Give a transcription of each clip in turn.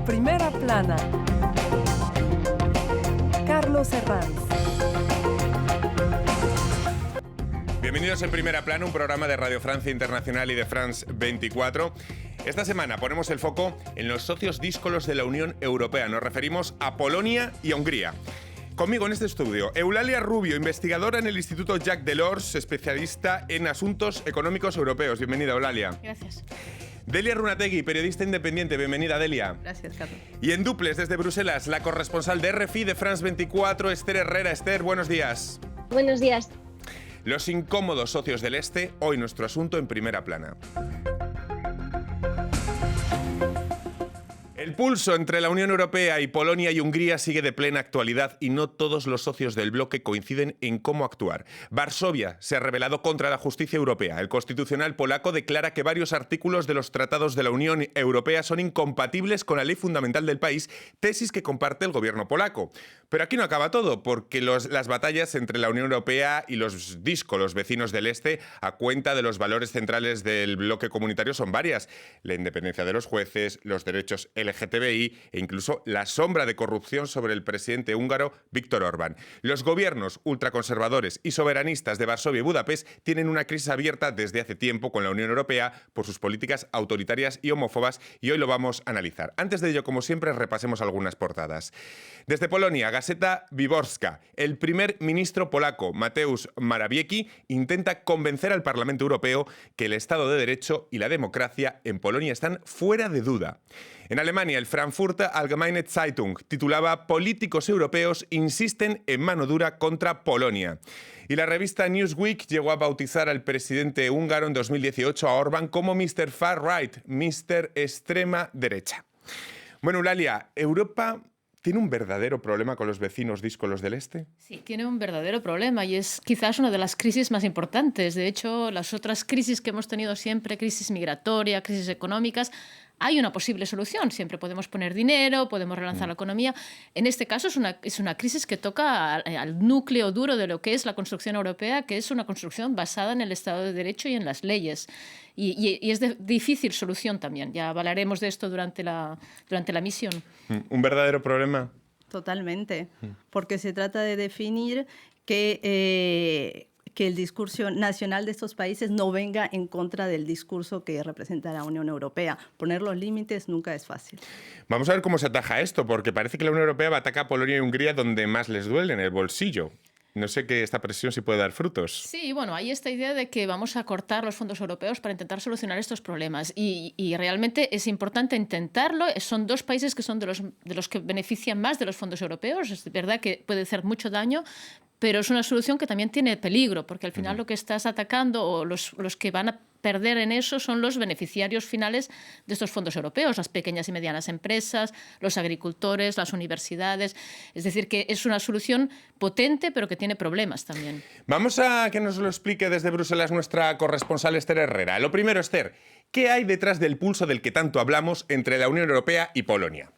Primera plana. Carlos Herranz. Bienvenidos en Primera Plana, un programa de Radio Francia Internacional y de France 24. Esta semana ponemos el foco en los socios díscolos de la Unión Europea. Nos referimos a Polonia y a Hungría. Conmigo en este estudio, Eulalia Rubio, investigadora en el Instituto Jacques Delors, especialista en asuntos económicos europeos. Bienvenida, Eulalia. Gracias. Delia Runategui, periodista independiente. Bienvenida, Delia. Gracias, Carlos. Y en duples desde Bruselas, la corresponsal de RFI de France 24, Esther Herrera. Esther, buenos días. Buenos días. Los incómodos socios del Este, hoy nuestro asunto en Primera Plana. El pulso entre la Unión Europea y Polonia y Hungría sigue de plena actualidad y no todos los socios del bloque coinciden en cómo actuar. Varsovia se ha rebelado contra la justicia europea. El Constitucional polaco declara que varios artículos de los tratados de la Unión Europea son incompatibles con la ley fundamental del país, tesis que comparte el gobierno polaco. Pero aquí no acaba todo, porque las batallas entre la Unión Europea y los díscolos vecinos del Este, a cuenta de los valores centrales del bloque comunitario, son varias. La independencia de los jueces, los derechos LGTBI e incluso la sombra de corrupción sobre el presidente húngaro Viktor Orbán. Los gobiernos ultraconservadores y soberanistas de Varsovia y Budapest tienen una crisis abierta desde hace tiempo con la Unión Europea por sus políticas autoritarias y homófobas, y hoy lo vamos a analizar. Antes de ello, como siempre, repasemos algunas portadas. Desde Polonia, Gazeta Wyborcza. El primer ministro polaco, Mateusz Morawiecki, intenta convencer al Parlamento Europeo que el Estado de Derecho y la democracia en Polonia están fuera de duda. En Alemania, el Frankfurter Allgemeine Zeitung titulaba «Políticos europeos insisten en mano dura contra Polonia». Y la revista Newsweek llegó a bautizar al presidente húngaro en 2018, a Orbán, como Mr. Far Right, Mr. Extrema Derecha. Bueno, Eulalia, ¿Europa tiene un verdadero problema con los vecinos díscolos del Este? Sí, tiene un verdadero problema y es quizás una de las crisis más importantes. De hecho, las otras crisis que hemos tenido siempre, crisis migratoria, crisis económicas, hay una posible solución. Siempre podemos poner dinero, podemos relanzar la economía. En este caso es una crisis que toca al núcleo duro de lo que es la construcción europea, que es una construcción basada en el Estado de Derecho y en las leyes. Y es de difícil solución también. Ya hablaremos de esto durante la misión. ¿Un verdadero problema? Totalmente, porque se trata de definir que el discurso nacional de estos países no venga en contra del discurso que representa la Unión Europea. Poner los límites nunca es fácil. Vamos a ver cómo se ataja esto, porque parece que la Unión Europea ataca a Polonia y Hungría donde más les duele, en el bolsillo. No sé que esta presión sí puede dar frutos. Sí, bueno, hay esta idea de que vamos a cortar los fondos europeos para intentar solucionar estos problemas y realmente es importante intentarlo. Son dos países que son de los que benefician más de los fondos europeos. Es verdad que puede hacer mucho daño, pero es una solución que también tiene peligro, porque al final lo que estás atacando o los que van a perder en eso son los beneficiarios finales de estos fondos europeos, las pequeñas y medianas empresas, los agricultores, las universidades. Es decir, que es una solución potente, pero que tiene problemas también. Vamos a que nos lo explique desde Bruselas nuestra corresponsal Esther Herrera. Lo primero, Esther, ¿qué hay detrás del pulso del que tanto hablamos entre la Unión Europea y Polonia?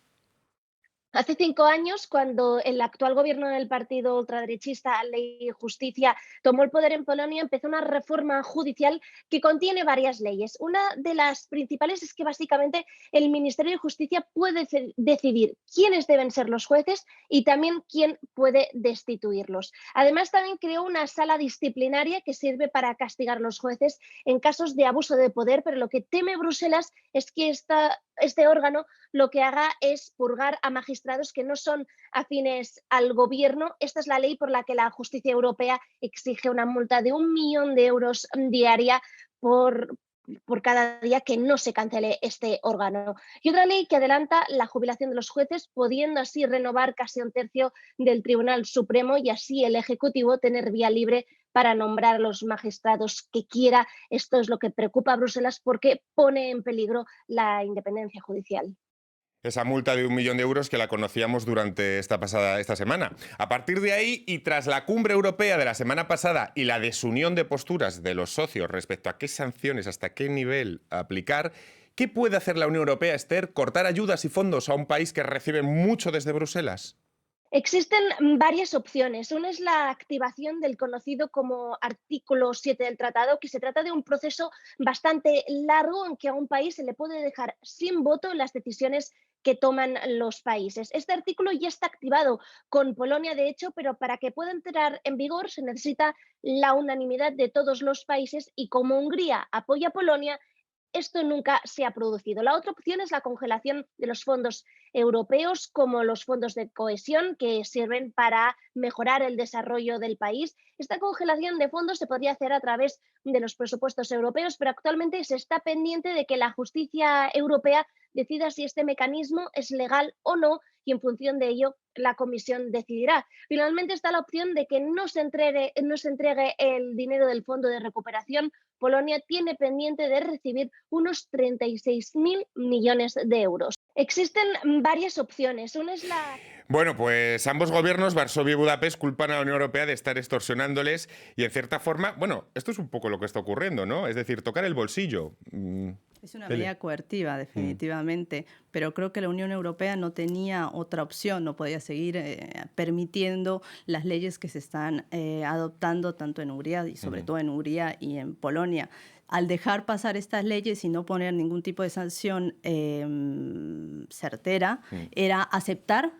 Hace 5 años, cuando el actual gobierno del partido ultraderechista Ley y Justicia tomó el poder en Polonia, empezó una reforma judicial que contiene varias leyes. Una de las principales es que básicamente el Ministerio de Justicia puede decidir quiénes deben ser los jueces y también quién puede destituirlos. Además, también creó una sala disciplinaria que sirve para castigar a los jueces en casos de abuso de poder, pero lo que teme Bruselas es que este órgano lo que haga es purgar a magistrados que no son afines al gobierno. Esta es la ley por la que la justicia europea exige una multa de 1 millón de euros diaria por cada día que no se cancele este órgano. Y otra ley que adelanta la jubilación de los jueces, pudiendo así renovar casi 1/3 del Tribunal Supremo y así el Ejecutivo tener vía libre para nombrar a los magistrados que quiera. Esto es lo que preocupa a Bruselas porque pone en peligro la independencia judicial. Esa multa de 1 millón de euros que la conocíamos durante esta semana. A partir de ahí, y tras la cumbre europea de la semana pasada y la desunión de posturas de los socios respecto a qué sanciones, hasta qué nivel aplicar, ¿qué puede hacer la Unión Europea, Esther? ¿Cortar ayudas y fondos a un país que recibe mucho desde Bruselas? Existen varias opciones. Una es la activación del conocido como artículo 7 del tratado, que se trata de un proceso bastante largo en que a un país se le puede dejar sin voto en las decisiones que toman los países. Este artículo ya está activado con Polonia, de hecho, pero para que pueda entrar en vigor se necesita la unanimidad de todos los países y como Hungría apoya a Polonia, esto nunca se ha producido. La otra opción es la congelación de los fondos europeos, como los fondos de cohesión, que sirven para mejorar el desarrollo del país. Esta congelación de fondos se podría hacer a través de los presupuestos europeos, pero actualmente se está pendiente de que la justicia europea decida si este mecanismo es legal o no, y en función de ello la Comisión decidirá. Finalmente está la opción de que no se entregue el dinero del Fondo de Recuperación. Polonia tiene pendiente de recibir unos 36.000 millones de euros. Existen varias opciones. Una es la... Bueno, pues ambos gobiernos, Varsovia y Budapest, culpan a la Unión Europea de estar extorsionándoles y, en cierta forma, bueno, esto es un poco lo que está ocurriendo, ¿no? Es decir, tocar el bolsillo. Es una medida coercitiva, definitivamente, pero creo que la Unión Europea no tenía otra opción, no podía seguir permitiendo las leyes que se están adoptando tanto en Hungría y sobre todo en Hungría y en Polonia. Al dejar pasar estas leyes y no poner ningún tipo de sanción certera, era aceptar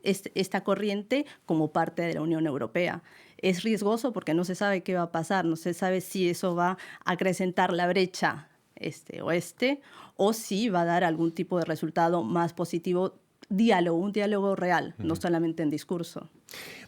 esta corriente como parte de la Unión Europea. Es riesgoso porque no se sabe qué va a pasar, no se sabe si eso va a acrecentar la brecha este-oeste o si va a dar algún tipo de resultado más positivo, un diálogo real, no solamente en discurso.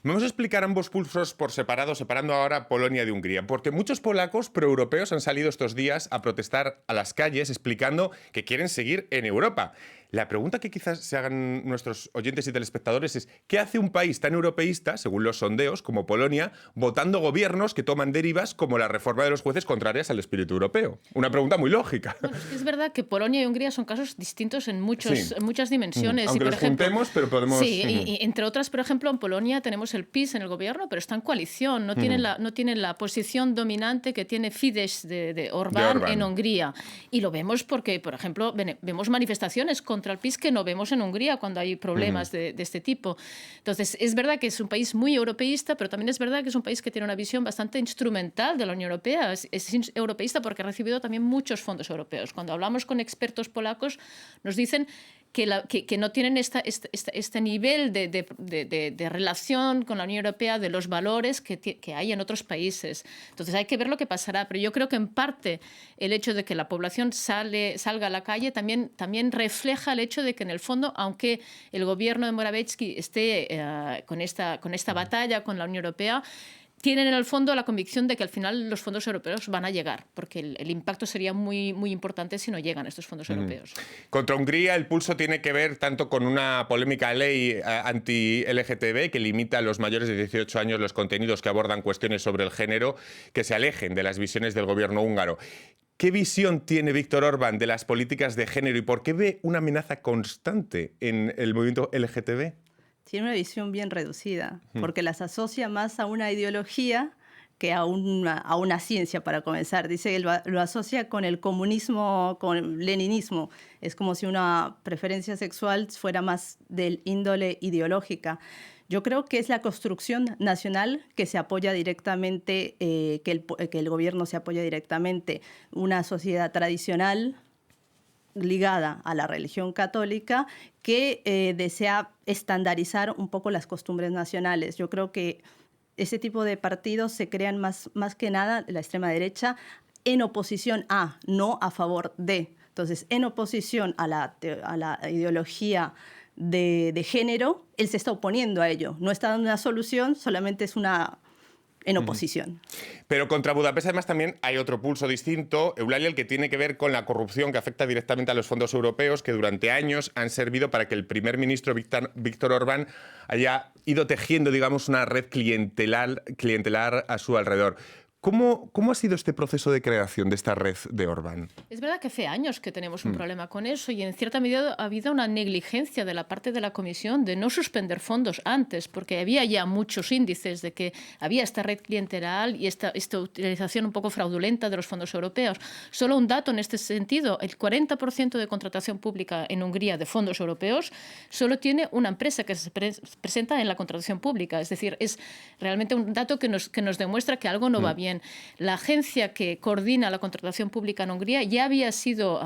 Vamos a explicar ambos pulsos por separado, separando ahora Polonia de Hungría, porque muchos polacos proeuropeos han salido estos días a protestar a las calles explicando que quieren seguir en Europa. La pregunta que quizás se hagan nuestros oyentes y telespectadores es ¿qué hace un país tan europeísta, según los sondeos, como Polonia, votando gobiernos que toman derivas como la reforma de los jueces contrarias al espíritu europeo? Una pregunta muy lógica. Bueno, es verdad que Polonia y Hungría son casos distintos en muchas dimensiones. Aunque y, por los ejemplo, juntemos, pero podemos... Sí, y entre otras, por ejemplo, en Polonia tenemos el PiS en el gobierno, pero está en coalición, no tienen la posición dominante que tiene Fidesz de Orbán en Hungría. Y lo vemos porque, por ejemplo, vemos manifestaciones contra el PiS que no vemos en Hungría cuando hay problemas de este tipo. Entonces, es verdad que es un país muy europeísta, pero también es verdad que es un país que tiene una visión bastante instrumental de la Unión Europea. Es europeísta porque ha recibido también muchos fondos europeos. Cuando hablamos con expertos polacos, nos dicen que no tienen este nivel de relación con la Unión Europea, de los valores que hay en otros países. Entonces hay que ver lo que pasará, pero yo creo que en parte el hecho de que la población salga a la calle también refleja el hecho de que en el fondo, aunque el gobierno de Morawiecki esté con esta batalla con la Unión Europea, tienen en el fondo la convicción de que al final los fondos europeos van a llegar, porque el impacto sería muy, muy importante si no llegan estos fondos europeos. Contra Hungría el pulso tiene que ver tanto con una polémica ley anti-LGTB que limita a los mayores de 18 años los contenidos que abordan cuestiones sobre el género que se alejen de las visiones del gobierno húngaro. ¿Qué visión tiene Viktor Orbán de las políticas de género y por qué ve una amenaza constante en el movimiento LGTB? Tiene una visión bien reducida, porque las asocia más a una ideología que a una ciencia, para comenzar. Dice que lo asocia con el comunismo, con el leninismo. Es como si una preferencia sexual fuera más del índole ideológica. Yo creo que es la construcción nacional que se apoya directamente, que el gobierno se apoya directamente. Una sociedad tradicional ligada a la religión católica que desea estandarizar un poco las costumbres nacionales. Yo creo que ese tipo de partidos se crean más que nada, la extrema derecha, en oposición a, no a favor de. Entonces, en oposición a la ideología de género, él se está oponiendo a ello. No está dando una solución, solamente es en oposición. Pero contra Budapest además también hay otro pulso distinto, Eulalia, el que tiene que ver con la corrupción que afecta directamente a los fondos europeos, que durante años han servido para que el primer ministro Viktor Orbán haya ido tejiendo, digamos, una red clientelar a su alrededor. ¿Cómo ha sido este proceso de creación de esta red de Orbán? Es verdad que hace años que tenemos un problema con eso y en cierta medida ha habido una negligencia de la parte de la Comisión de no suspender fondos antes, porque había ya muchos índices de que había esta red clientelar y esta utilización un poco fraudulenta de los fondos europeos. Solo un dato en este sentido, el 40% de contratación pública en Hungría de fondos europeos solo tiene una empresa que se presenta en la contratación pública. Es decir, es realmente un dato que nos demuestra que algo no va bien. La agencia que coordina la contratación pública en Hungría ya había sido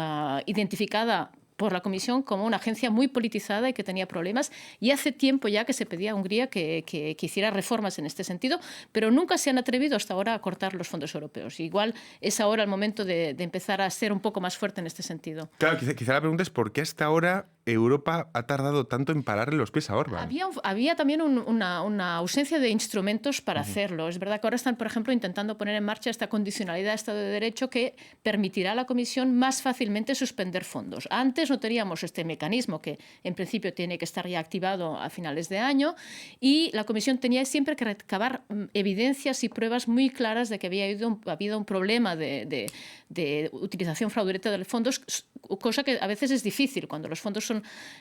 identificada por la Comisión como una agencia muy politizada y que tenía problemas. Y hace tiempo ya que se pedía a Hungría que hiciera reformas en este sentido, pero nunca se han atrevido hasta ahora a cortar los fondos europeos. Igual es ahora el momento de empezar a ser un poco más fuerte en este sentido. Claro, quizá la pregunta es ¿por qué hasta ahora Europa ha tardado tanto en pararle los pies a Orbán? Había también una ausencia de instrumentos para hacerlo. Es verdad que ahora están, por ejemplo, intentando poner en marcha esta condicionalidad de Estado de Derecho que permitirá a la Comisión más fácilmente suspender fondos. Antes no teníamos este mecanismo que en principio tiene que estar ya activado a finales de año y la Comisión tenía siempre que recabar evidencias y pruebas muy claras de que había habido un problema de utilización fraudulenta de los fondos, cosa que a veces es difícil. Cuando los fondos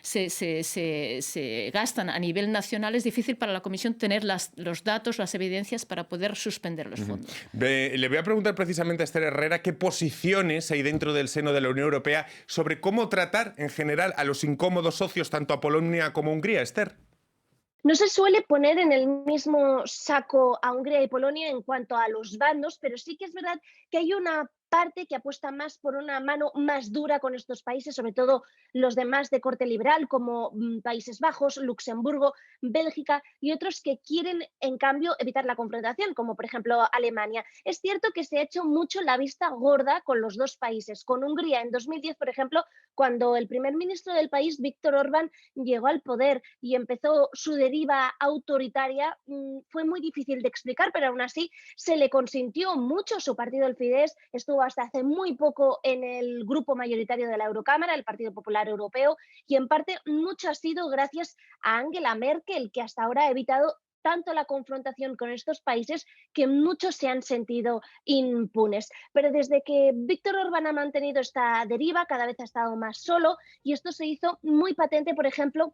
se gastan a nivel nacional, es difícil para la Comisión tener los datos, las evidencias para poder suspender los fondos. Le voy a preguntar precisamente a Esther Herrera qué posiciones hay dentro del seno de la Unión Europea sobre cómo tratar en general a los incómodos socios tanto a Polonia como a Hungría. Esther. No se suele poner en el mismo saco a Hungría y Polonia en cuanto a los bandos, pero sí que es verdad que hay una parte que apuesta más por una mano más dura con estos países, sobre todo los demás de corte liberal, como Países Bajos, Luxemburgo, Bélgica y otros que quieren, en cambio, evitar la confrontación, como por ejemplo Alemania. Es cierto que se ha hecho mucho la vista gorda con los dos países. Con Hungría en 2010, por ejemplo, cuando el primer ministro del país, Viktor Orbán, llegó al poder y empezó su deriva autoritaria, fue muy difícil de explicar, pero aún así se le consintió mucho. Su partido, el Fidesz, estuvo hasta hace muy poco en el grupo mayoritario de la Eurocámara, el Partido Popular Europeo, y en parte mucho ha sido gracias a Angela Merkel, que hasta ahora ha evitado tanto la confrontación con estos países que muchos se han sentido impunes. Pero desde que Viktor Orbán ha mantenido esta deriva, cada vez ha estado más solo, y esto se hizo muy patente, por ejemplo,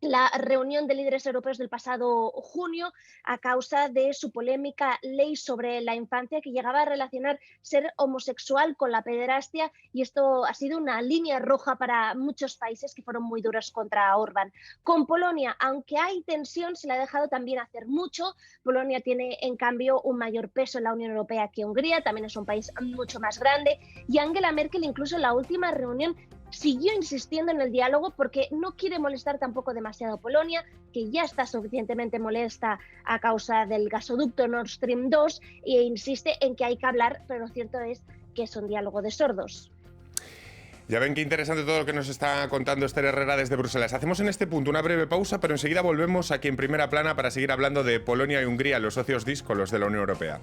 la reunión de líderes europeos del pasado junio a causa de su polémica ley sobre la infancia que llegaba a relacionar ser homosexual con la pederastia, y esto ha sido una línea roja para muchos países que fueron muy duros contra Orbán. Con Polonia, aunque hay tensión, se le ha dejado también hacer mucho. Polonia tiene en cambio un mayor peso en la Unión Europea que Hungría, también es un país mucho más grande, y Angela Merkel incluso en la última reunión siguió insistiendo en el diálogo porque no quiere molestar tampoco demasiado a Polonia, que ya está suficientemente molesta a causa del gasoducto Nord Stream 2, e insiste en que hay que hablar, pero lo cierto es que es un diálogo de sordos. Ya ven qué interesante todo lo que nos está contando Esther Herrera desde Bruselas. Hacemos en este punto una breve pausa, pero enseguida volvemos aquí en Primera Plana para seguir hablando de Polonia y Hungría, los socios díscolos de la Unión Europea.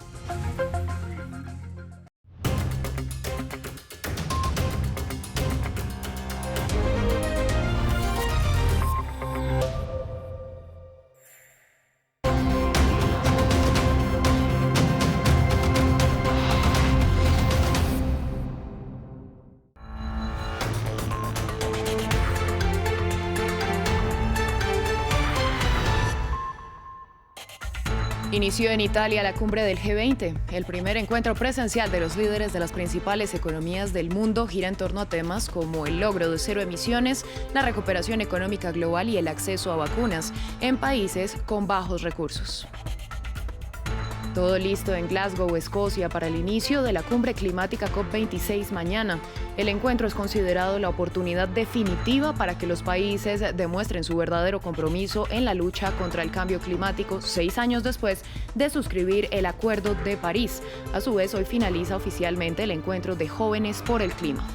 Inició en Italia la cumbre del G20. El primer encuentro presencial de los líderes de las principales economías del mundo gira en torno a temas como el logro de cero emisiones, la recuperación económica global y el acceso a vacunas en países con bajos recursos. Todo listo en Glasgow, Escocia, para el inicio de la cumbre climática COP26 mañana. El encuentro es considerado la oportunidad definitiva para que los países demuestren su verdadero compromiso en la lucha contra el cambio climático 6 años después de suscribir el Acuerdo de París. A su vez, hoy finaliza oficialmente el encuentro de Jóvenes por el Clima.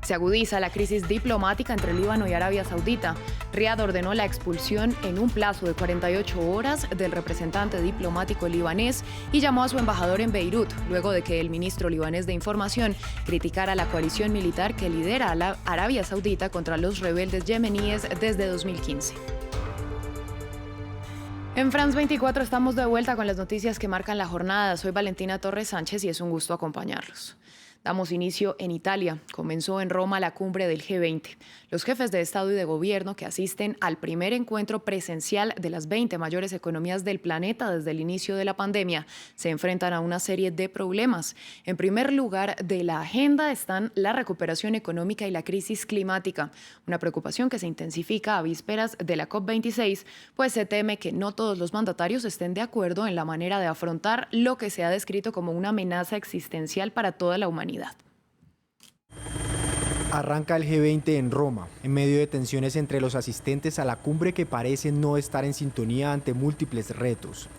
Se agudiza la crisis diplomática entre Líbano y Arabia Saudita. Riad ordenó la expulsión en un plazo de 48 horas del representante diplomático libanés y llamó a su embajador en Beirut, luego de que el ministro libanés de Información criticara la coalición militar que lidera a la Arabia Saudita contra los rebeldes yemeníes desde 2015. En France 24 estamos de vuelta con las noticias que marcan la jornada. Soy Valentina Torres Sánchez y es un gusto acompañarlos. Damos inicio en Italia. Comenzó en Roma la cumbre del G20. Los jefes de Estado y de Gobierno que asisten al primer encuentro presencial de las 20 mayores economías del planeta desde el inicio de la pandemia se enfrentan a una serie de problemas. En primer lugar de la agenda están la recuperación económica y la crisis climática, una preocupación que se intensifica a vísperas de la COP26, pues se teme que no todos los mandatarios estén de acuerdo en la manera de afrontar lo que se ha descrito como una amenaza existencial para toda la humanidad. Arranca el G20 en Roma, en medio de tensiones entre los asistentes a la cumbre que parecen no estar en sintonía ante múltiples retos.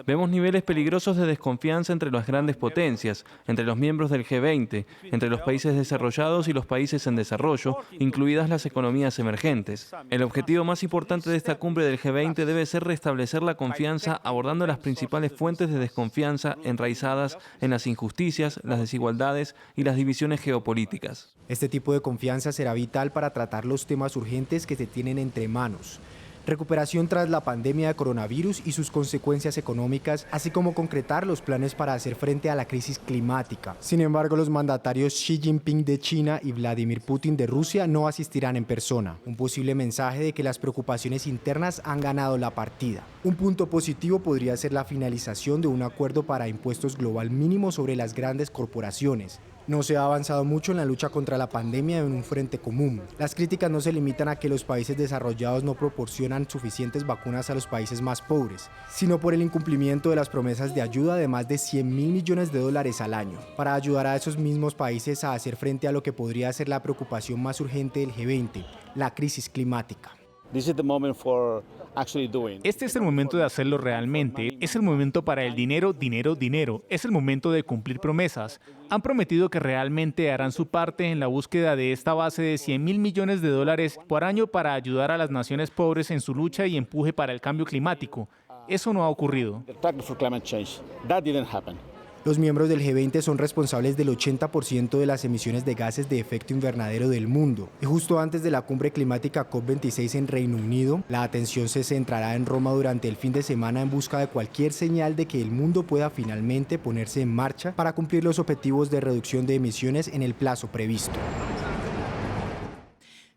Vemos niveles peligrosos de desconfianza entre las grandes potencias, entre los miembros del G20, entre los países desarrollados y los países en desarrollo, incluidas las economías emergentes. El objetivo más importante de esta cumbre del G20 debe ser restablecer la confianza abordando las principales fuentes de desconfianza enraizadas en las injusticias, las desigualdades y las divisiones geopolíticas. Este tipo de confianza será vital para tratar los temas urgentes que se tienen entre manos. Recuperación tras la pandemia de coronavirus y sus consecuencias económicas, así como concretar los planes para hacer frente a la crisis climática. Sin embargo, los mandatarios Xi Jinping de China y Vladimir Putin de Rusia no asistirán en persona. Un posible mensaje de que las preocupaciones internas han ganado la partida. Un punto positivo podría ser la finalización de un acuerdo para impuestos global mínimo sobre las grandes corporaciones. No se ha avanzado mucho en la lucha contra la pandemia en un frente común. Las críticas no se limitan a que los países desarrollados no proporcionan suficientes vacunas a los países más pobres, sino por el incumplimiento de las promesas de ayuda de más de 100.000 millones de dólares al año, para ayudar a esos mismos países a hacer frente a lo que podría ser la preocupación más urgente del G20, la crisis climática. Este es el momento de hacerlo realmente. Es el momento para el dinero, dinero, dinero. Es el momento de cumplir promesas. Han prometido que realmente harán su parte en la búsqueda de esta base de 100.000 millones de dólares por año para ayudar a las naciones pobres en su lucha y empuje para el cambio climático. Eso no ha ocurrido. Los miembros del G20 son responsables del 80% de las emisiones de gases de efecto invernadero del mundo. Y justo antes de la cumbre climática COP26 en Reino Unido, la atención se centrará en Roma durante el fin de semana en busca de cualquier señal de que el mundo pueda finalmente ponerse en marcha para cumplir los objetivos de reducción de emisiones en el plazo previsto.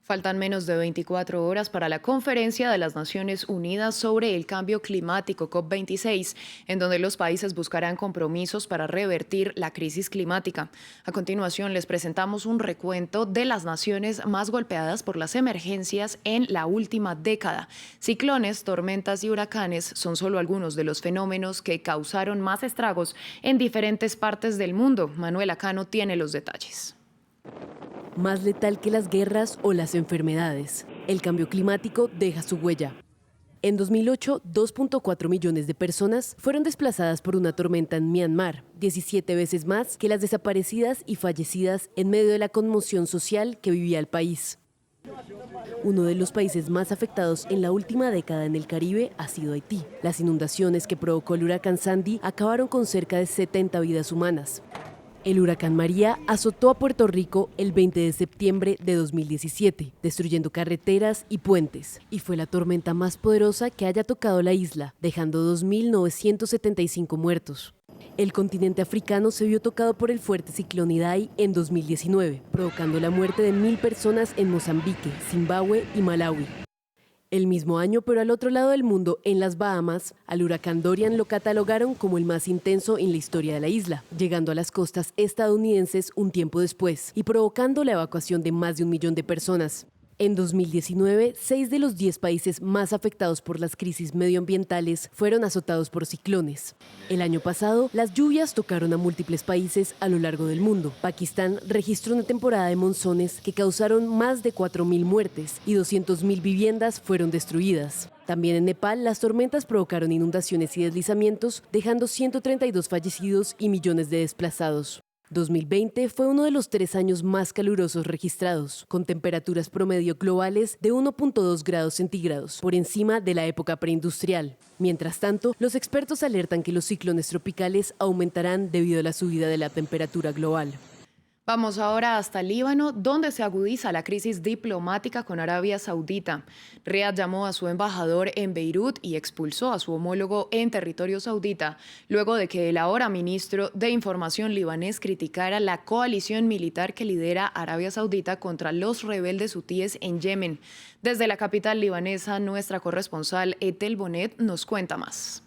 Faltan menos de 24 horas para la conferencia de las Naciones Unidas sobre el cambio climático COP26, en donde los países buscarán compromisos para revertir la crisis climática. A continuación les presentamos un recuento de las naciones más golpeadas por las emergencias en la última década. Ciclones, tormentas y huracanes son solo algunos de los fenómenos que causaron más estragos en diferentes partes del mundo. Manuela Cano tiene los detalles. Más letal que las guerras o las enfermedades, el cambio climático deja su huella. En 2008, 2.4 millones de personas fueron desplazadas por una tormenta en Myanmar, 17 veces más que las desaparecidas y fallecidas en medio de la conmoción social que vivía el país. Uno de los países más afectados en la última década en el Caribe ha sido Haití. Las inundaciones que provocó el huracán Sandy acabaron con cerca de 70 vidas humanas. El huracán María azotó a Puerto Rico el 20 de septiembre de 2017, destruyendo carreteras y puentes, y fue la tormenta más poderosa que haya tocado la isla, dejando 2.975 muertos. El continente africano se vio tocado por el fuerte ciclón Idai en 2019, provocando la muerte de 1.000 personas en Mozambique, Zimbabue y Malawi. El mismo año, pero al otro lado del mundo, en las Bahamas, al huracán Dorian lo catalogaron como el más intenso en la historia de la isla, llegando a las costas estadounidenses un tiempo después y provocando la evacuación de más de 1 millón de personas. En 2019, 6 de los 10 países más afectados por las crisis medioambientales fueron azotados por ciclones. El año pasado, las lluvias tocaron a múltiples países a lo largo del mundo. Pakistán registró una temporada de monzones que causaron más de 4.000 muertes y 200.000 viviendas fueron destruidas. También en Nepal, las tormentas provocaron inundaciones y deslizamientos, dejando 132 fallecidos y millones de desplazados. 2020 fue uno de los 3 años más calurosos registrados, con temperaturas promedio globales de 1.2 grados centígrados, por encima de la época preindustrial. Mientras tanto, los expertos alertan que los ciclones tropicales aumentarán debido a la subida de la temperatura global. Vamos ahora hasta Líbano, donde se agudiza la crisis diplomática con Arabia Saudita. Riad llamó a su embajador en Beirut y expulsó a su homólogo en territorio saudita, luego de que el ahora ministro de Información libanés criticara la coalición militar que lidera Arabia Saudita contra los rebeldes hutíes en Yemen. Desde la capital libanesa, nuestra corresponsal Etel Bonet nos cuenta más.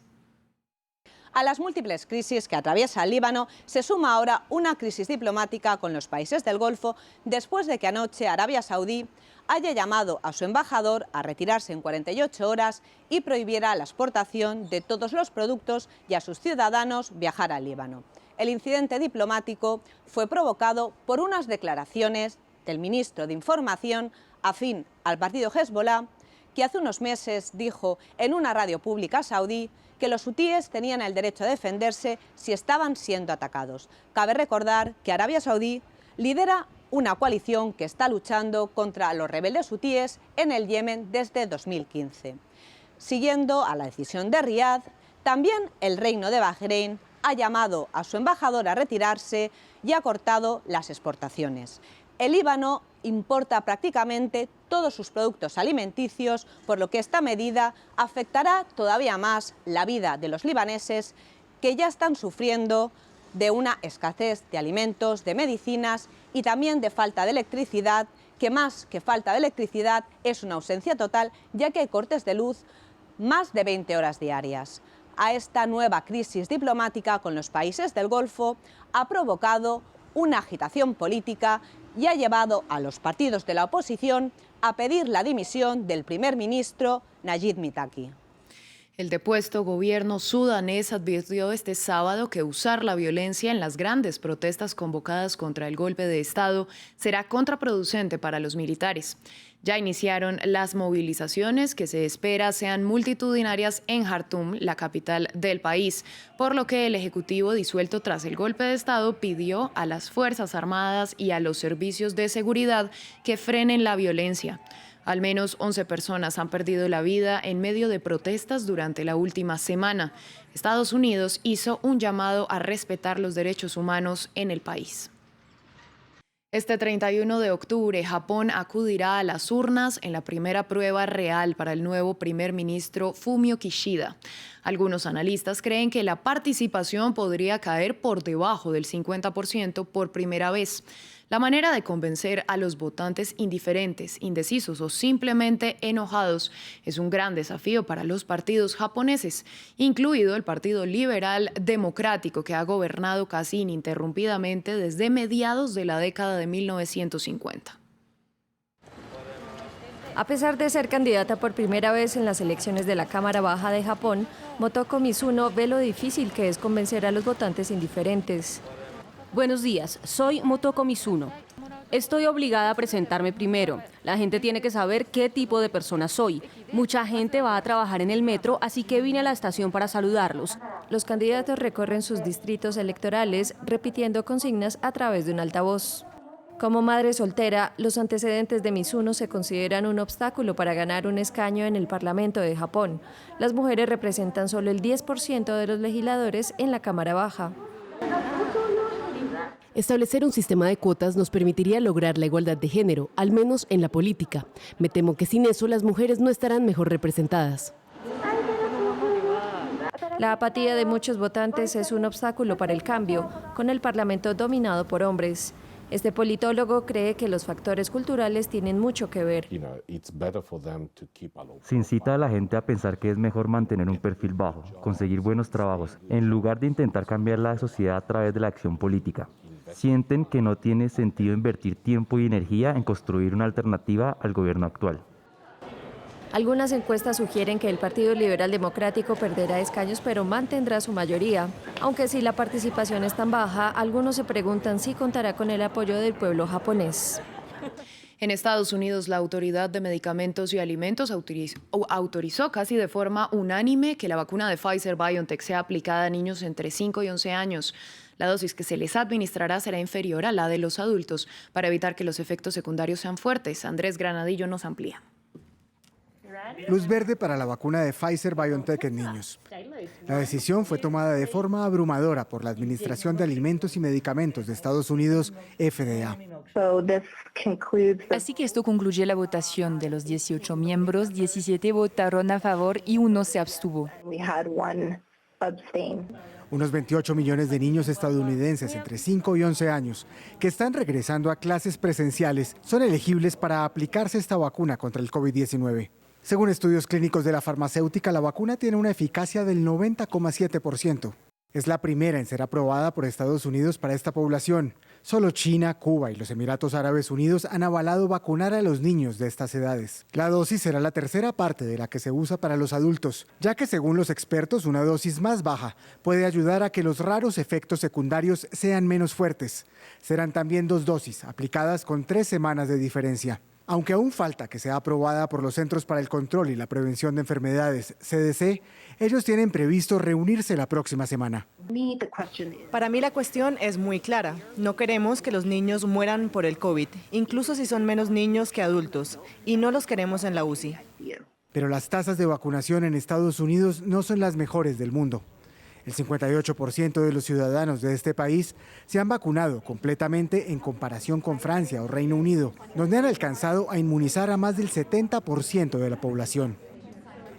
A las múltiples crisis que atraviesa el Líbano se suma ahora una crisis diplomática con los países del Golfo después de que anoche Arabia Saudí haya llamado a su embajador a retirarse en 48 horas y prohibiera la exportación de todos los productos y a sus ciudadanos viajar al Líbano. El incidente diplomático fue provocado por unas declaraciones del ministro de Información afín al partido Hezbollah, que hace unos meses dijo en una radio pública saudí que los hutíes tenían el derecho a defenderse si estaban siendo atacados. Cabe recordar que Arabia Saudí lidera una coalición que está luchando contra los rebeldes hutíes en el Yemen desde 2015. Siguiendo a la decisión de Riad, también el Reino de Bahrein ha llamado a su embajador a retirarse y ha cortado las exportaciones. El Líbano importa prácticamente todos sus productos alimenticios, por lo que esta medida afectará todavía más la vida de los libaneses, que ya están sufriendo de una escasez de alimentos, de medicinas y también de falta de electricidad, que más que falta de electricidad es una ausencia total, ya que hay cortes de luz más de 20 horas diarias. A esta nueva crisis diplomática con los países del Golfo ha provocado una agitación política y ha llevado a los partidos de la oposición a pedir la dimisión del primer ministro Najib Mitaki. El depuesto gobierno sudanés advirtió este sábado que usar la violencia en las grandes protestas convocadas contra el golpe de Estado será contraproducente para los militares. Ya iniciaron las movilizaciones que se espera sean multitudinarias en Jartum, la capital del país, por lo que el Ejecutivo disuelto tras el golpe de Estado pidió a las Fuerzas Armadas y a los servicios de seguridad que frenen la violencia. Al menos 11 personas han perdido la vida en medio de protestas durante la última semana. Estados Unidos hizo un llamado a respetar los derechos humanos en el país. Este 31 de octubre, Japón acudirá a las urnas en la primera prueba real para el nuevo primer ministro Fumio Kishida. Algunos analistas creen que la participación podría caer por debajo del 50% por primera vez. La manera de convencer a los votantes indiferentes, indecisos o simplemente enojados es un gran desafío para los partidos japoneses, incluido el Partido Liberal Democrático, que ha gobernado casi ininterrumpidamente desde mediados de la década de 1950. A pesar de ser candidata por primera vez en las elecciones de la Cámara Baja de Japón, Motoko Mizuno ve lo difícil que es convencer a los votantes indiferentes. Buenos días, soy Motoko Mizuno. Estoy obligada a presentarme primero. La gente tiene que saber qué tipo de persona soy. Mucha gente va a trabajar en el metro, así que vine a la estación para saludarlos. Los candidatos recorren sus distritos electorales repitiendo consignas a través de un altavoz. Como madre soltera, los antecedentes de Mizuno se consideran un obstáculo para ganar un escaño en el Parlamento de Japón. Las mujeres representan solo el 10% de los legisladores en la Cámara Baja. Establecer un sistema de cuotas nos permitiría lograr la igualdad de género, al menos en la política. Me temo que sin eso las mujeres no estarán mejor representadas. La apatía de muchos votantes es un obstáculo para el cambio, con el Parlamento dominado por hombres. Este politólogo cree que los factores culturales tienen mucho que ver. Se incita a la gente a pensar que es mejor mantener un perfil bajo, conseguir buenos trabajos, en lugar de intentar cambiar la sociedad a través de la acción política. Sienten que no tiene sentido invertir tiempo y energía en construir una alternativa al gobierno actual. Algunas encuestas sugieren que el Partido Liberal Democrático perderá escaños, pero mantendrá su mayoría. Aunque si la participación es tan baja, algunos se preguntan si contará con el apoyo del pueblo japonés. En Estados Unidos, la Autoridad de Medicamentos y Alimentos autorizó casi de forma unánime que la vacuna de Pfizer-BioNTech sea aplicada a niños entre 5 y 11 años. La dosis que se les administrará será inferior a la de los adultos para evitar que los efectos secundarios sean fuertes. Andrés Granadillo nos amplía. Luz verde para la vacuna de Pfizer-BioNTech en niños. La decisión fue tomada de forma abrumadora por la Administración de Alimentos y Medicamentos de Estados Unidos, FDA. Así que esto concluye la votación. De los 18 miembros, 17 votaron a favor y 1 se abstuvo. Unos 28 millones de niños estadounidenses entre 5 y 11 años que están regresando a clases presenciales son elegibles para aplicarse esta vacuna contra el COVID-19. Según estudios clínicos de la farmacéutica, la vacuna tiene una eficacia del 90,7%. Es la primera en ser aprobada por Estados Unidos para esta población. Solo China, Cuba y los Emiratos Árabes Unidos han avalado vacunar a los niños de estas edades. La dosis será la tercera parte de la que se usa para los adultos, ya que según los expertos una dosis más baja puede ayudar a que los raros efectos secundarios sean menos fuertes. Serán también 2 dosis, aplicadas con 3 semanas de diferencia. Aunque aún falta que sea aprobada por los Centros para el Control y la Prevención de Enfermedades, CDC, ellos tienen previsto reunirse la próxima semana. Para mí la cuestión es muy clara. No queremos que los niños mueran por el COVID, incluso si son menos niños que adultos, y no los queremos en la UCI. Pero las tasas de vacunación en Estados Unidos no son las mejores del mundo. El 58% de los ciudadanos de este país se han vacunado completamente en comparación con Francia o Reino Unido, donde han alcanzado a inmunizar a más del 70% de la población.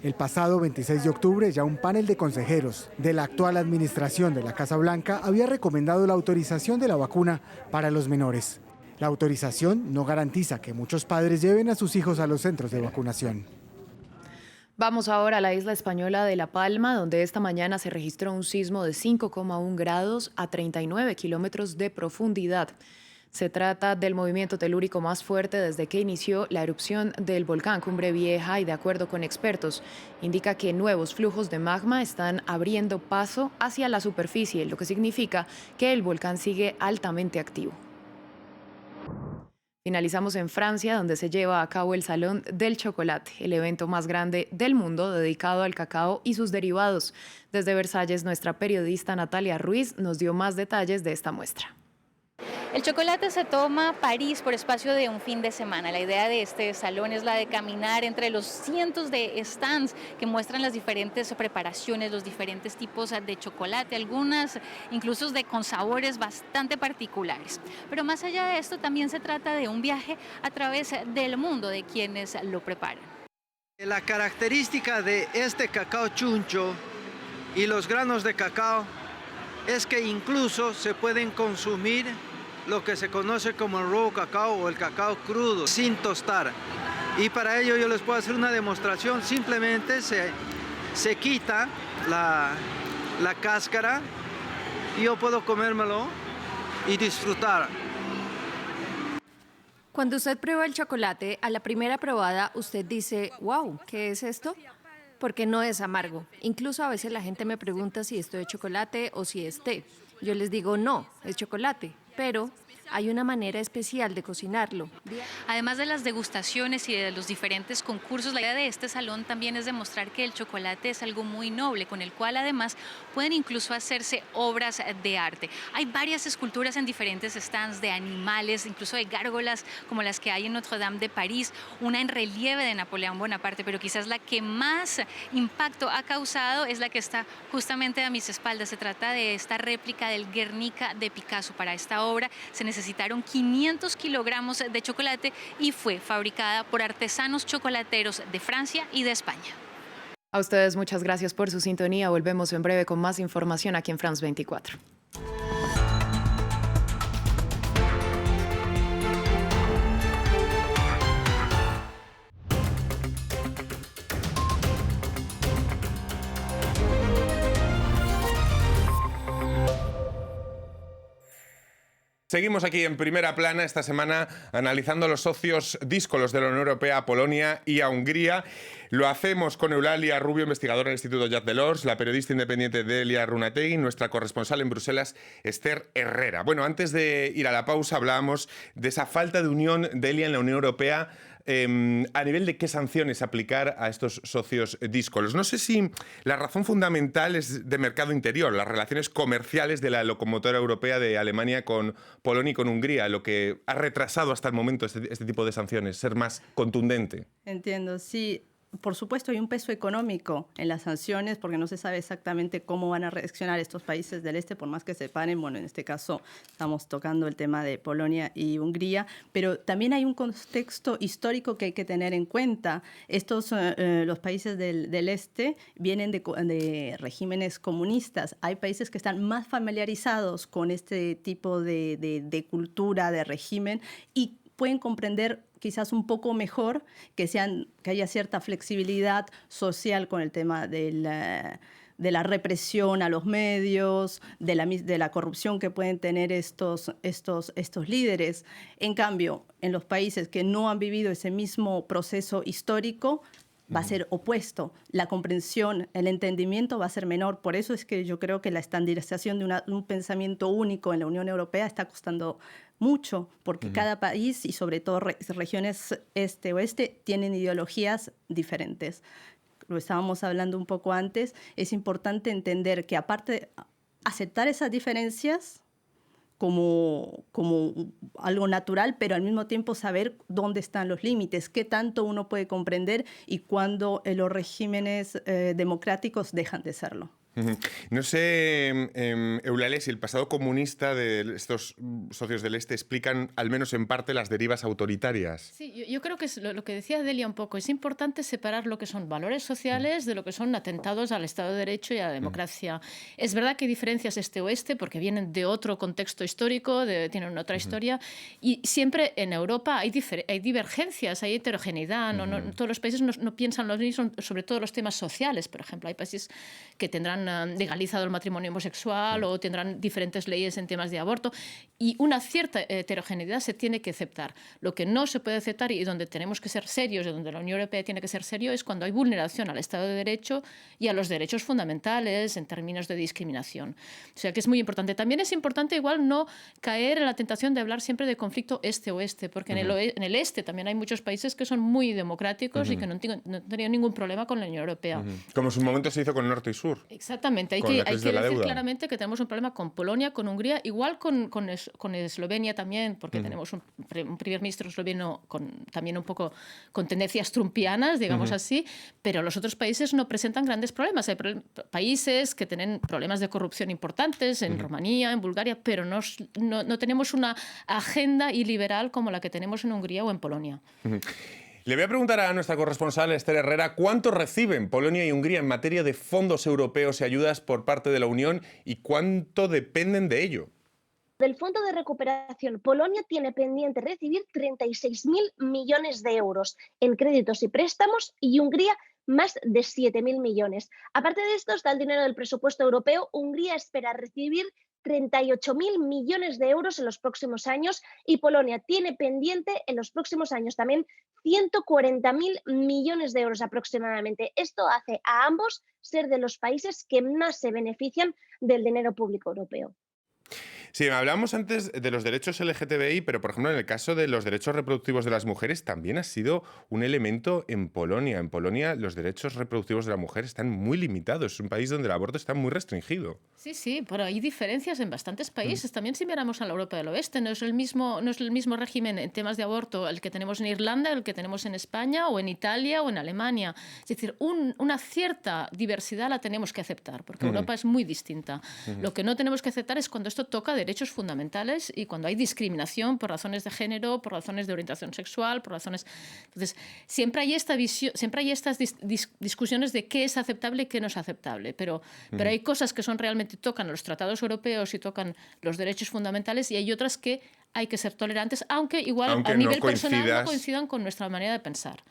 El pasado 26 de octubre, ya un panel de consejeros de la actual administración de la Casa Blanca había recomendado la autorización de la vacuna para los menores. La autorización no garantiza que muchos padres lleven a sus hijos a los centros de vacunación. Vamos ahora a la isla española de La Palma, donde esta mañana se registró un sismo de 5,1 grados a 39 kilómetros de profundidad. Se trata del movimiento telúrico más fuerte desde que inició la erupción del volcán Cumbre Vieja y, de acuerdo con expertos, indica que nuevos flujos de magma están abriendo paso hacia la superficie, lo que significa que el volcán sigue altamente activo. Finalizamos en Francia, donde se lleva a cabo el Salón del Chocolate, el evento más grande del mundo dedicado al cacao y sus derivados. Desde Versalles, nuestra periodista Natalia Ruiz nos dio más detalles de esta muestra. El chocolate se toma París por espacio de un fin de semana. La idea de este salón es la de caminar entre los cientos de stands que muestran las diferentes preparaciones, los diferentes tipos de chocolate, algunas incluso con sabores bastante particulares. Pero más allá de esto, también se trata de un viaje a través del mundo de quienes lo preparan. La característica de este cacao chuncho y los granos de cacao es que incluso se pueden consumir lo que se conoce como el raw cacao o el cacao crudo, sin tostar. Y para ello yo les puedo hacer una demostración. Simplemente se quita la cáscara y yo puedo comérmelo y disfrutar. Cuando usted prueba el chocolate, a la primera probada usted dice, wow, ¿qué es esto? Porque no es amargo. Incluso a veces la gente me pregunta si esto es chocolate o si es té. Yo les digo, no, es chocolate. Pero hay una manera especial de cocinarlo. Además de las degustaciones y de los diferentes concursos, la idea de este salón también es demostrar que el chocolate es algo muy noble, con el cual además pueden incluso hacerse obras de arte. Hay varias esculturas en diferentes stands de animales, incluso de gárgolas como las que hay en Notre Dame de París, una en relieve de Napoleón Bonaparte, pero quizás la que más impacto ha causado es la que está justamente a mis espaldas. Se trata de esta réplica del Guernica de Picasso. Para esta obra se necesitaron 500 kilogramos de chocolate y fue fabricada por artesanos chocolateros de Francia y de España. A ustedes muchas gracias por su sintonía. Volvemos en breve con más información aquí en France 24. Seguimos aquí en Primera Plana esta semana analizando los socios díscolos de la Unión Europea a Polonia y a Hungría. Lo hacemos con Eulalia Rubio, investigadora del Instituto Jacques Delors, la periodista independiente Delia Runategui, nuestra corresponsal en Bruselas, Esther Herrera. Bueno, antes de ir a la pausa hablábamos de esa falta de unión, Delia, en la Unión Europea. A nivel de qué sanciones aplicar a estos socios díscolos. No sé si la razón fundamental es de mercado interior, las relaciones comerciales de la locomotora europea de Alemania con Polonia y con Hungría, lo que ha retrasado hasta el momento este tipo de sanciones, ser más contundente. Entiendo, sí. Por supuesto, hay un peso económico en las sanciones porque no se sabe exactamente cómo van a reaccionar estos países del este, por más que se separen. Bueno, en este caso estamos tocando el tema de Polonia y Hungría, pero también hay un contexto histórico que hay que tener en cuenta. Los países del este vienen de regímenes comunistas. Hay países que están más familiarizados con este tipo de cultura, de régimen, y pueden comprender quizás un poco mejor que haya cierta flexibilidad social con el tema la represión a los medios, de la corrupción que pueden tener estos líderes. En cambio, en los países que no han vivido ese mismo proceso histórico, va a ser opuesto. La comprensión, el entendimiento va a ser menor. Por eso es que yo creo que la estandarización de un pensamiento único en la Unión Europea está costando mucho, porque cada país, y sobre todo regiones este-oeste, tienen ideologías diferentes. Lo estábamos hablando un poco antes, es importante entender que aparte de aceptar esas diferencias como algo natural, pero al mismo tiempo saber dónde están los límites, qué tanto uno puede comprender y cuándo los regímenes democráticos dejan de serlo. No sé, Eulalia, si el pasado comunista de estos socios del Este explican, al menos en parte, las derivas autoritarias. Sí, yo creo que es lo que decía Delia un poco. Es importante separar lo que son valores sociales de lo que son atentados al Estado de Derecho y a la democracia. Es verdad que hay diferencias este-oeste porque vienen de otro contexto histórico, tienen otra historia, y siempre en Europa hay divergencias, hay heterogeneidad. No, todos los países no piensan lo mismo sobre todo los temas sociales, por ejemplo. Hay países que tendrán legalizado el matrimonio homosexual o tendrán diferentes leyes en temas de aborto, y una cierta heterogeneidad se tiene que aceptar. Lo que no se puede aceptar y donde tenemos que ser serios, y donde la Unión Europea tiene que ser serio, es cuando hay vulneración al Estado de Derecho y a los derechos fundamentales en términos de discriminación. O sea que es muy importante. También es importante igual no caer en la tentación de hablar siempre de conflicto este-oeste, porque en el este también hay muchos países que son muy democráticos y que no tenían ningún problema con la Unión Europea. Como en su momento se hizo con Norte y Sur. Exactamente, hay que decir claramente que tenemos un problema con Polonia, con Hungría, igual con Eslovenia también, porque tenemos un primer ministro esloveno también un poco con tendencias trumpianas, digamos así, pero los otros países no presentan grandes problemas. Hay países que tienen problemas de corrupción importantes, en Rumanía, en Bulgaria, pero no tenemos una agenda iliberal como la que tenemos en Hungría o en Polonia. Le voy a preguntar a nuestra corresponsal Esther Herrera cuánto reciben Polonia y Hungría en materia de fondos europeos y ayudas por parte de la Unión y cuánto dependen de ello. Del Fondo de Recuperación, Polonia tiene pendiente recibir 36.000 millones de euros en créditos y préstamos y Hungría más de 7.000 millones. Aparte de esto está el dinero del presupuesto europeo. Hungría espera recibir 38.000 millones de euros en los próximos años y Polonia tiene pendiente en los próximos años también 140.000 millones de euros aproximadamente. Esto hace a ambos ser de los países que más se benefician del dinero público europeo. Sí, hablábamos antes de los derechos LGTBI, pero por ejemplo en el caso de los derechos reproductivos de las mujeres también ha sido un elemento en Polonia. En Polonia los derechos reproductivos de la mujer están muy limitados. Es un país donde el aborto está muy restringido. Sí, pero hay diferencias en bastantes países. También si miramos a la Europa del Oeste, no es el mismo régimen en temas de aborto el que tenemos en Irlanda, el que tenemos en España o en Italia o en Alemania. Es decir, una cierta diversidad la tenemos que aceptar, porque Europa es muy distinta. Lo que no tenemos que aceptar es cuando esto toca derechos fundamentales y cuando hay discriminación por razones de género, por razones de orientación sexual, por razones... Entonces, siempre hay esta visión, siempre hay estas discusiones de qué es aceptable y qué no es aceptable, pero hay cosas que son realmente tocan los tratados europeos y tocan los derechos fundamentales y hay otras que hay que ser tolerantes, aunque igual a nivel personal no coincidan con nuestra manera de pensar.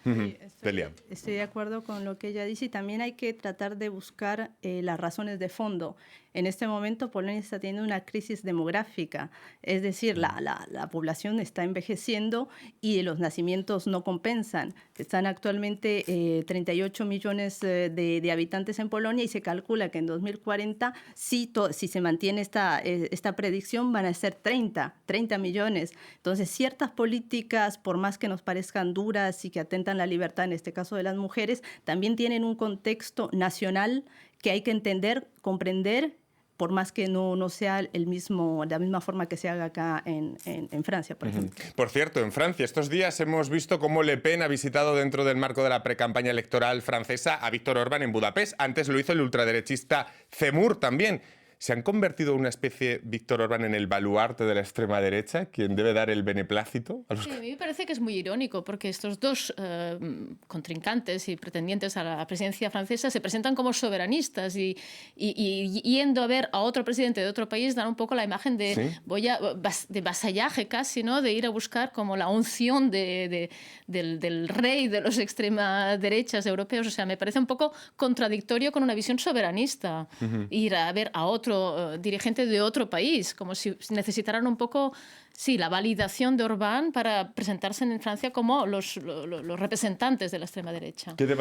Estoy de acuerdo con lo que ella dice y también hay que tratar de buscar las razones de fondo. En este momento Polonia está teniendo una crisis demográfica, es decir, la población está envejeciendo y los nacimientos no compensan. Están actualmente 38 millones de habitantes en Polonia y se calcula que en 2040, si se mantiene esta predicción, van a ser 30 millones. Entonces, ciertas políticas, por más que nos parezcan duras y que atentan la libertad, en este caso de las mujeres, también tienen un contexto nacional que hay que entender, comprender, por más que no sea la misma forma que se haga acá en Francia, por ejemplo. Por cierto, en Francia estos días hemos visto cómo Le Pen ha visitado dentro del marco de la precampaña electoral francesa a Víctor Orbán en Budapest. Antes lo hizo el ultraderechista Zemmour también. ¿Se han convertido en una especie, Víctor Orbán, en el baluarte de la extrema derecha, quien debe dar el beneplácito a los... Sí, a mí me parece que es muy irónico, porque estos dos contrincantes y pretendientes a la presidencia francesa se presentan como soberanistas y yendo a ver a otro presidente de otro país dan un poco la imagen de, de vasallaje casi, ¿no? De ir a buscar como la unción del rey de los extrema derechas europeos. O sea, me parece un poco contradictorio con una visión soberanista. Ir a ver a otro dirigente de otro país, como si necesitaran un poco la validación de Orbán para presentarse en Francia como los representantes de la extrema derecha. ¿Qué le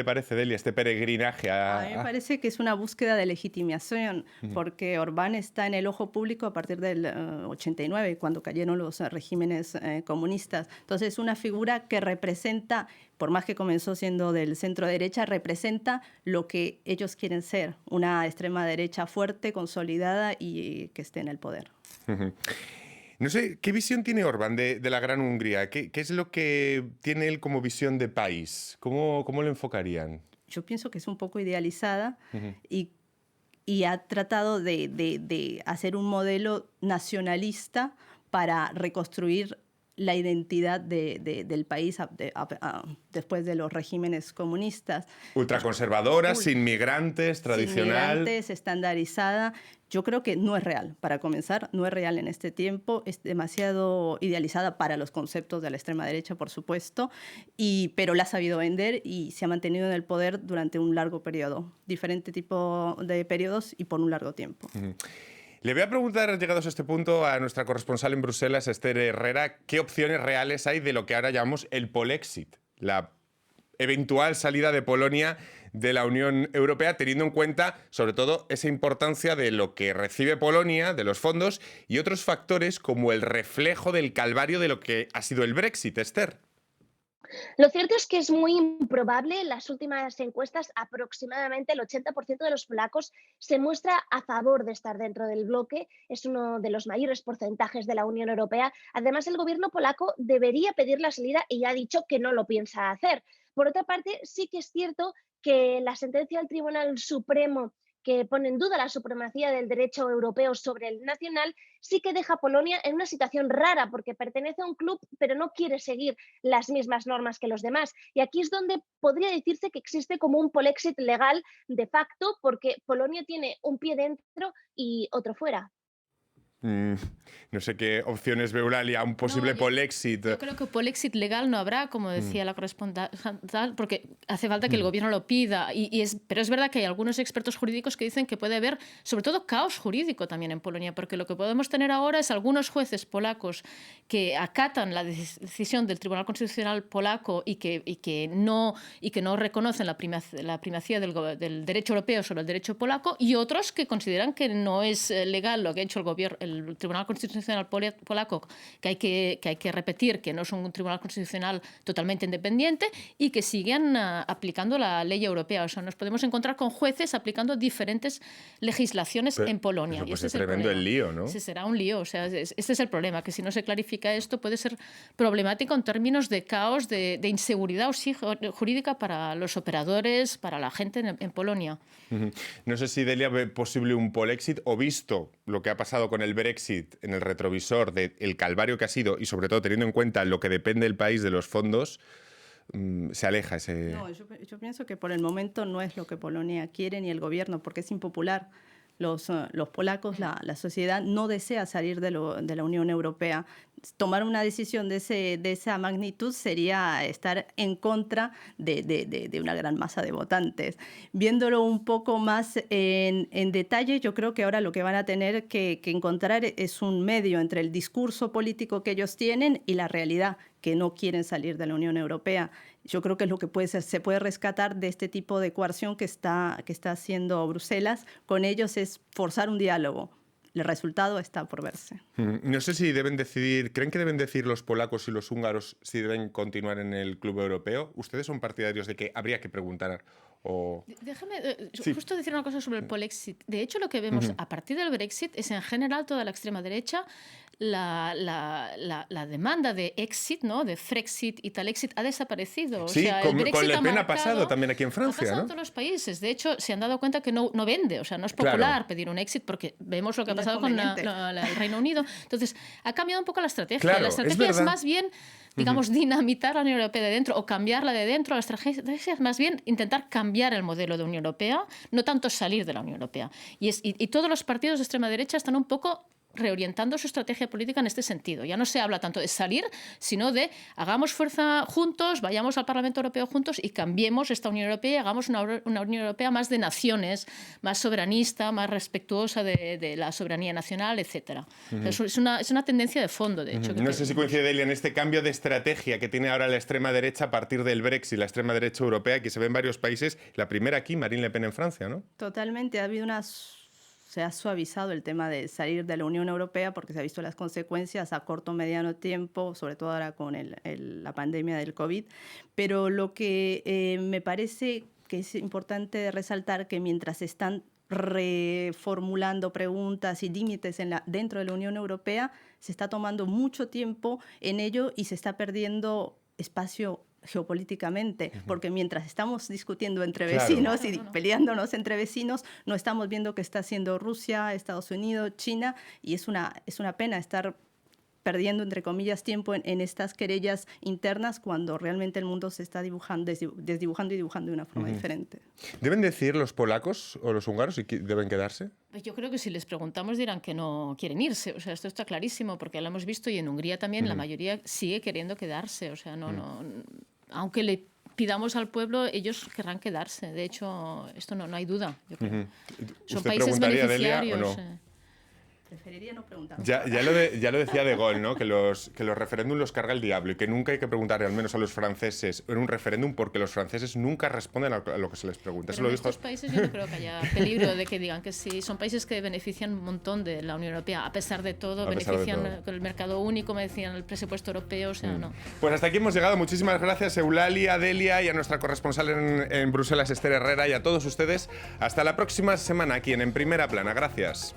parece, Delia, este peregrinaje a...? A mí me parece que es una búsqueda de legitimación, porque Orbán está en el ojo público a partir del 89, cuando cayeron los regímenes comunistas. Entonces es una figura que representa, por más que comenzó siendo del centro derecha, representa lo que ellos quieren ser, una extrema derecha fuerte, consolidada y que esté en el poder. No sé, ¿qué visión tiene Orbán de la Gran Hungría? ¿Qué es lo que tiene él como visión de país? ¿Cómo lo enfocarían? Yo pienso que es un poco idealizada y ha tratado de hacer un modelo nacionalista para reconstruir la identidad del país después de los regímenes comunistas. Ultraconservadora, sin migrantes, tradicional. Sin migrantes, estandarizada. Yo creo que no es real. Para comenzar, no es real en este tiempo. Es demasiado idealizada para los conceptos de la extrema derecha, por supuesto, pero la ha sabido vender y se ha mantenido en el poder durante un largo periodo. Diferente tipo de periodos y por un largo tiempo. Le voy a preguntar, llegados a este punto, a nuestra corresponsal en Bruselas, Esther Herrera, qué opciones reales hay de lo que ahora llamamos el Polexit, la eventual salida de Polonia de la Unión Europea, teniendo en cuenta, sobre todo, esa importancia de lo que recibe Polonia, de los fondos, y otros factores como el reflejo del calvario de lo que ha sido el Brexit, Esther. Lo cierto es que es muy improbable. En las últimas encuestas, aproximadamente el 80% de los polacos se muestra a favor de estar dentro del bloque. Es uno de los mayores porcentajes de la Unión Europea. Además, el gobierno polaco debería pedir la salida y ya ha dicho que no lo piensa hacer. Por otra parte, sí que es cierto que la sentencia del Tribunal Supremo, que pone en duda la supremacía del derecho europeo sobre el nacional, sí que deja a Polonia en una situación rara, porque pertenece a un club, pero no quiere seguir las mismas normas que los demás. Y aquí es donde podría decirse que existe como un polexit legal de facto, porque Polonia tiene un pie dentro y otro fuera. No sé qué opciones ve Eulalia, un posible polexit. Yo creo que polexit legal no habrá, como decía la corresponsal, porque hace falta que el gobierno lo pida. Pero es verdad que hay algunos expertos jurídicos que dicen que puede haber, sobre todo, caos jurídico también en Polonia, porque lo que podemos tener ahora es algunos jueces polacos que acatan la decisión del Tribunal Constitucional polaco y que no reconocen la primacía del derecho europeo sobre el derecho polaco, y otros que consideran que no es legal lo que ha hecho el Tribunal Constitucional polaco, que hay que repetir que no es un Tribunal Constitucional totalmente independiente y que siguen aplicando la ley europea. O sea, nos podemos encontrar con jueces aplicando diferentes legislaciones en Polonia. Pues es tremendo el lío, ¿no? Ese será un lío. O sea, este es el problema, que si no se clarifica esto puede ser problemático en términos de caos, de inseguridad jurídica para los operadores, para la gente en Polonia. No sé si Delia ve posible un polexit, o visto lo que ha pasado con el Brexit en el retrovisor del calvario que ha sido, y sobre todo teniendo en cuenta lo que depende el país de los fondos, se aleja ese... No, yo pienso que por el momento no es lo que Polonia quiere ni el gobierno, porque es impopular. Los polacos, la sociedad no desea salir de la Unión Europea. Tomar una decisión de esa magnitud sería estar en contra de una gran masa de votantes. Viéndolo un poco más en detalle, yo creo que ahora lo que van a tener que encontrar es un medio entre el discurso político que ellos tienen y la realidad, que no quieren salir de la Unión Europea. Yo creo que es lo que se puede rescatar de este tipo de coerción que está haciendo Bruselas con ellos, es forzar un diálogo. El resultado está por verse. No sé si ¿creen que deben decir los polacos y los húngaros si deben continuar en el club europeo? ¿Ustedes son partidarios de que habría que preguntar? Déjame justo decir una cosa sobre el polexit. De hecho, lo que vemos a partir del Brexit es, en general, toda la extrema derecha la demanda de exit, ¿no? De Frexit y tal exit ha desaparecido. Sí, o sea, con el Le Pen ha pasado también aquí en Francia, ha pasado ¿no? en todos los países. De hecho, se han dado cuenta que no vende, o sea, no es popular pedir un exit porque vemos lo que ha pasado con el Reino Unido. Entonces, ha cambiado un poco la estrategia. Claro, la estrategia es más bien, digamos, dinamitar la Unión Europea de dentro o cambiarla de dentro. La estrategia es más bien intentar cambiar el modelo de Unión Europea, no tanto salir de la Unión Europea. Y todos los partidos de extrema derecha están un poco reorientando su estrategia política en este sentido. Ya no se habla tanto de salir, sino de hagamos fuerza juntos, vayamos al Parlamento Europeo juntos y cambiemos esta Unión Europea y hagamos una Unión Europea más de naciones, más soberanista, más respetuosa de la soberanía nacional, etc. Eso es una tendencia de fondo, de hecho. No sé si coincide, Delia, en este cambio de estrategia que tiene ahora la extrema derecha a partir del Brexit, la extrema derecha europea, que se ve en varios países. La primera aquí, Marine Le Pen en Francia, ¿no? Totalmente. Se ha suavizado el tema de salir de la Unión Europea porque se ha visto las consecuencias a corto o mediano tiempo, sobre todo ahora con la pandemia del COVID. Pero lo que me parece que es importante resaltar que mientras están reformulando preguntas y límites dentro de la Unión Europea, se está tomando mucho tiempo en ello y se está perdiendo espacio geopolíticamente, porque mientras estamos discutiendo entre vecinos y peleándonos entre vecinos, no estamos viendo qué está haciendo Rusia, Estados Unidos, China, y es una pena estar perdiendo, entre comillas, tiempo en estas querellas internas cuando realmente el mundo se está desdibujando y dibujando de una forma diferente. ¿Deben decir los polacos o los húngaros si deben quedarse? Pues yo creo que si les preguntamos dirán que no quieren irse. O sea, esto está clarísimo porque lo hemos visto y en Hungría también la mayoría sigue queriendo quedarse. O sea, aunque le pidamos al pueblo, ellos querrán quedarse. De hecho, esto no hay duda. Yo creo. Son países beneficiarios. Preferiría no preguntar. Ya lo decía De Gaulle, ¿no? Que los referéndums los carga el diablo y que nunca hay que preguntarle, al menos a los franceses, en un referéndum, porque los franceses nunca responden a lo que se les pregunta. Pero en estos países yo no creo que haya peligro de que digan que sí. Son países que benefician un montón de la Unión Europea. A pesar de todo, benefician el mercado único, me decían, el presupuesto europeo, o sea, no. Pues hasta aquí hemos llegado. Muchísimas gracias, Eulalia, Delia, y a nuestra corresponsal en Bruselas, Esther Herrera, y a todos ustedes. Hasta la próxima semana aquí en Primera Plana. Gracias.